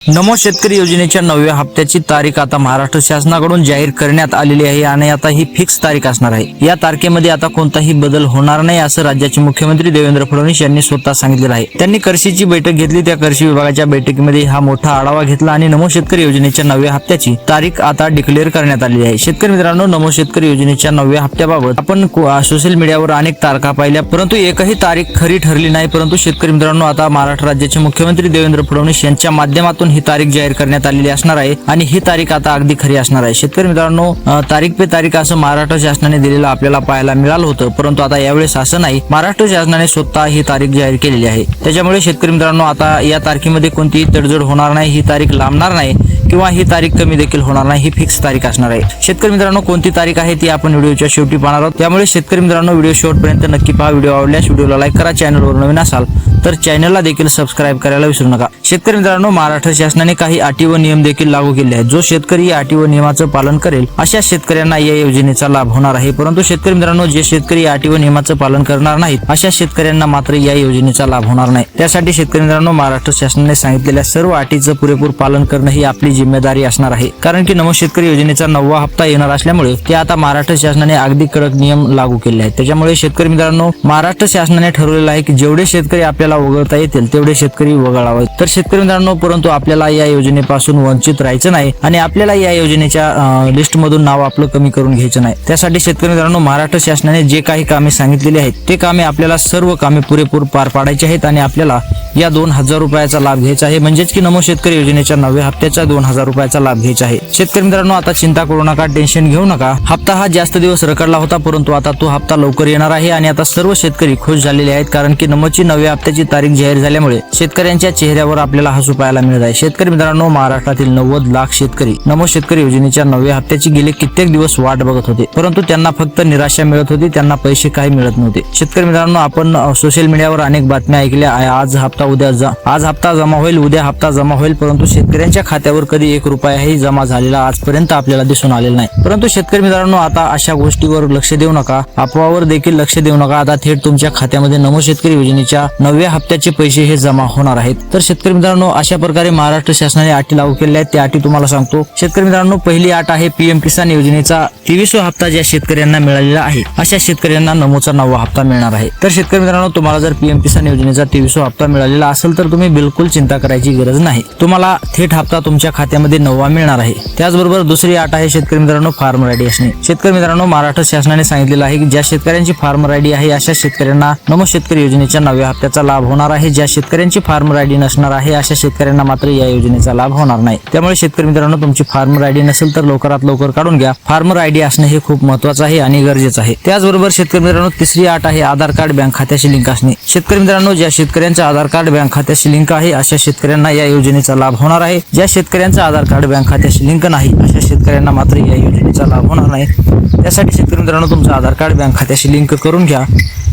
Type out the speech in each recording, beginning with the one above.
नमो शेतकरी योजनेच्या 9व्या हप्त्याची तारीख आता महाराष्ट्र शासनाकडून जाहीर करण्यात आलेली आहे आणि आता ही फिक्स तारीख असणार आहे। या तारखेमध्ये आता कोणताही बदल होणार नाही असं राज्याचे मुख्यमंत्री देवेंद्र फडणवीस यांनी स्वतः सांगितलेलं आहे। त्यांनी कृषीची बैठक घेतली। त्या कृषी विभागाच्या बैठकीमध्ये हा मोठा आढावा घेतला आणि नमो शेतकरी योजनेच्या 9व्या हप्त्याची तारीख आता डिक्लेअर करण्यात आलेली आहे। शेतकरी मित्रांनो, नमो शेतकरी योजनेच्या 9व्या हप्त्याबाबत आपण सोशल मीडियावर अनेक तारखा पाहिल्या, परंतु एकही तारीख खरी ठरली नाही। परंतु शेतकरी मित्रांनो, आता महाराष्ट्र राज्याचे मुख्यमंत्री देवेंद्र फडणवीस यांच्या माध्यमातून ही तारीख जाहीर करण्यात आलेली असणार आहे आणि ही तारीख आता अगदी खरी असणार आहे। शेतकरी मित्रांनो, तारीख पे तारीख असं महाराष्ट्र शासनाने दिलेलं आपल्याला पाहायला मिळालं होतं, परंतु आता यावेळेस असं नाही। महाराष्ट्र शासनाने स्वतः ही तारीख जाहीर केलेली आहे। त्याच्यामुळे शेतकरी मित्रांनो, आता या तारखेमध्ये कोणतीही तडजोड होणार नाही, ही तारीख लांबणार नाही किंवा ही तारीख कमी देखील होणार नाही, ही फिक्स तारीख असणार आहे। शेतकरी मित्रांनो, कोणती तारीख आहे ती आपण व्हिडिओच्या शेवटी पाहणार आहोत। त्यामुळे शेतकरी मित्रांनो, व्हिडिओ शेवटपर्यंत नक्की पहा। व्हिडिओ आवडल्यास व्हिडिओला लाईक करा, चॅनलवर नवीन असाल तर चॅनलला देखील सबस्क्राईब करायला विसरू नका। शेतकरी मित्रांनो, महाराष्ट्र शासनाने काही अटी व नियम देखील लागू केले आहेत। जो शेतकरी या अटी व नियमाचं पालन करेल अशा शेतकऱ्यांना या योजनेचा लाभ होणार आहे। परंतु शेतकरी मित्रांनो, जे शेतकरी या अटी व नियमाचं पालन करणार नाहीत अशा शेतकऱ्यांना मात्र या योजनेचा लाभ होणार नाही। त्यासाठी शेतकरी मित्रांनो, महाराष्ट्र शासनाने सांगितलेल्या सर्व अटीचं पुरेपूर पालन करणं ही आपली जिम्मेदारी असणार आहे। कारण की नमो शेतकरी योजनेचा 9वा हप्ता येणार असल्यामुळे ते आता महाराष्ट्र शासनाने अगदी कडक नियम लागू केले आहेत। त्याच्यामुळे शेतकरी मित्रांनो, महाराष्ट्र शासनाने ठरवलेलं आहे की जेवढे शेतकरी आपल्याला वगळता येतील तेवढे शेतकरी वगळावेत। तर शेतकरी मित्रांनो, परंतु आपल्याला या योजनेपासून वंचित राहायचं नाही आणि आपल्याला या योजनेच्या लिस्ट मधून नाव आपलं कमी करून घ्यायचं नाही। त्यासाठी शेतकरी मित्रांनो, महाराष्ट्र शासनाने जे काही कामे सांगितलेली आहेत ते कामे आपल्याला सर्व कामे पुरेपूर पार पाडायची आहेत आणि आपल्याला या 2000 रुपयाचा लाभ घ्यायचा आहे। म्हणजेच की नमो शेतकरी योजनेच्या 9व्या हप्त्याचा 2000 रुपयाचा लाभ घ्यायचा आहे। शेतकरी मित्रांनो, आता चिंता करू नका, टेन्शन घेऊ नका। हप्ता हा जास्त दिवस रखडला होता, परंतु आता तो हप्ता लवकर येणार आहे आणि आता सर्व शेतकरी खुश झालेले आहेत। कारण की नमोची 9व्या हप्त्याची तारीख जाहीर झाल्यामुळे शेतकऱ्यांच्या चेहऱ्यावर आपल्याला हसू पाहायला मिळत आहे। शेतकरी मित्रांनो, महाराष्ट्रातील 90 लाख शेतकरी नमो शेतकरी योजनेच्या 9व्या हप्त्याची गेले कित्येक दिवस वाट बघत होते, परंतु त्यांना फक्त निराशा मिळत होती, त्यांना पैसे काही मिळत नव्हते। शेतकरी मित्रांनो, आपण सोशल मीडियावर अनेक बातम्या ऐकल्या, आज हप्ता जमा होईल, उद्या हप्ता जमा होईल, परंतु शेतकऱ्यांच्या खात्यावर कधी 1 रुपयाही जमा झालेला आजपर्यंत आपल्याला दिसून आलेला नाही। परंतु शेतकरी मित्रांनो, आता अशा गोष्टीवर लक्ष देऊ नका, अफवावर देखील लक्ष देऊ नका। आता थेट तुमच्या खात्यामध्ये नमो शेतकरी योजनेच्या 9व्या हप्त्याचे पैसे हे जमा होणार आहेत। तर शेतकरी मित्रांनो, अशा प्रकारे महाराष्ट्र शासनाने अटी लागू केल्या आहेत। त्या अटी तुम्हाला सांगतो। शेतकरी मित्रांनो, पहिली अट आहे पीएम किसान योजनेचा 23वा हप्ता ज्या शेतकऱ्यांना मिळालेला आहे अशा शेतकऱ्यांना नमोचा 9वा हप्ता मिळणार आहे। तर शेतकरी मित्रांनो, तुम्हाला जर पीएम किसान योजनेचा 23वा हप्ता मिळालेला असेल तर तुम्ही बिलकुल चिंता करायची गरज नाही, तुम्हाला थेट हप्ता तुमच्या खात्यामध्ये 9वा मिळणार आहे। त्याचबरोबर दुसरी अट आहे शेतकरी मित्रांनो फार्मर आयडी असणे। शेतकरी मित्रांनो, महाराष्ट्र शासनाने सांगितलेलं आहे की ज्या शेतकऱ्यांची फार्मर आयडी आहे अशा शेतकऱ्यांना नमो शेतकरी योजनेच्या 9व्या हप्त्याचा लाभ होणार आहे। ज्या शेतकऱ्यांची फार्मर आयडी नसणार आहे अशा शेतकऱ्यांना मात्र या योजनेचा लाभ होणार नाही। त्यामुळे शेतकरी मित्रांनो, तुमची फार्मर आयडी नसेल तर लवकरात लवकर काढून घ्या। फार्मर आयडी असणे हे खूप महत्त्वाचं आहे आणि गरजेचं आहे। त्याचबरोबर शेतकरी मित्रांनो, तिसरी अट आहे आधार कार्ड बँक खात्याशी लिंक असणे। शेतकरी मित्रांनो, ज्या शेतकऱ्यांचं आधार कार्ड बँक खात्याशी लिंक आहे अशा शेतकऱ्यांना या योजनेचा लाभ होणार आहे। ज्या शेतकऱ्यांचं आधार कार्ड बँक खात्याशी लिंक नाही अशा शेतकऱ्यांना मात्र या योजनेचा लाभ होणार नाही। त्यासाठी शेतकरी मित्रांनो, तुमचं आधार कार्ड बँक खात्याशी लिंक करून घ्या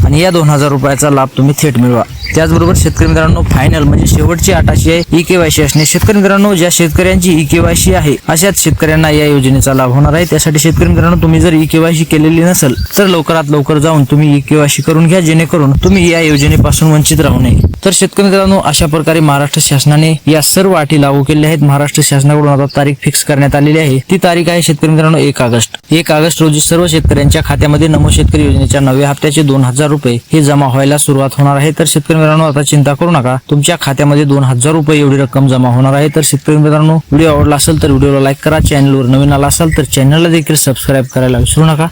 आणि या 2000 रुपयाचा लाभ तुम्ही थेट मिळवा। त्याचबरोबर शेतकरी मित्रांनो, फायनल म्हणजे शेवटची अट अशी आहे EKYC असणे। शेतकरी मित्रांनो, ज्या शेतकऱ्यांची EKYC आहे अशाच शेतकऱ्यांना या योजनेचा लाभ होणार आहे। त्यासाठी शेतकरी मित्रांनो, तुम्ही जर EKYC केलेली नसेल तर लवकरात लवकर जाऊन तुम्ही EKYC करून घ्या, जेणेकरून तुम्ही या योजनेपासून वंचित राहू नये। तर शेतकरी मित्रांनो, अशा प्रकारे महाराष्ट्र शासनाने या सर्व अटी लागू केल्या आहेत। महाराष्ट्र शासनाकडून आता तारीख फिक्स करण्यात आलेली आहे। ती तारीख आहे शेतकरी मित्रांनो 1 ऑगस्ट रोजी सर्व शेतकऱ्यांच्या खात्यामध्ये नमो शेतकरी योजनेच्या 9व्या हप्त्याचे 2000 रुपये हे जमा व्हायला सुरुवात होणार आहे। तर शेतकरी मित्रांनो, आता चिंता करू नका, तुमच्या खात्यामध्ये 2000 रुपये एवढी रक्कम जमा होणार आहे। तर शेतकरी मित्रांनो, व्हिडिओ आवडला असेल तर व्हिडिओला लाईक करा, चॅनलवर नवीन आला असाल तर चॅनलला देखील सबस्क्राईब करायला विसरू नका।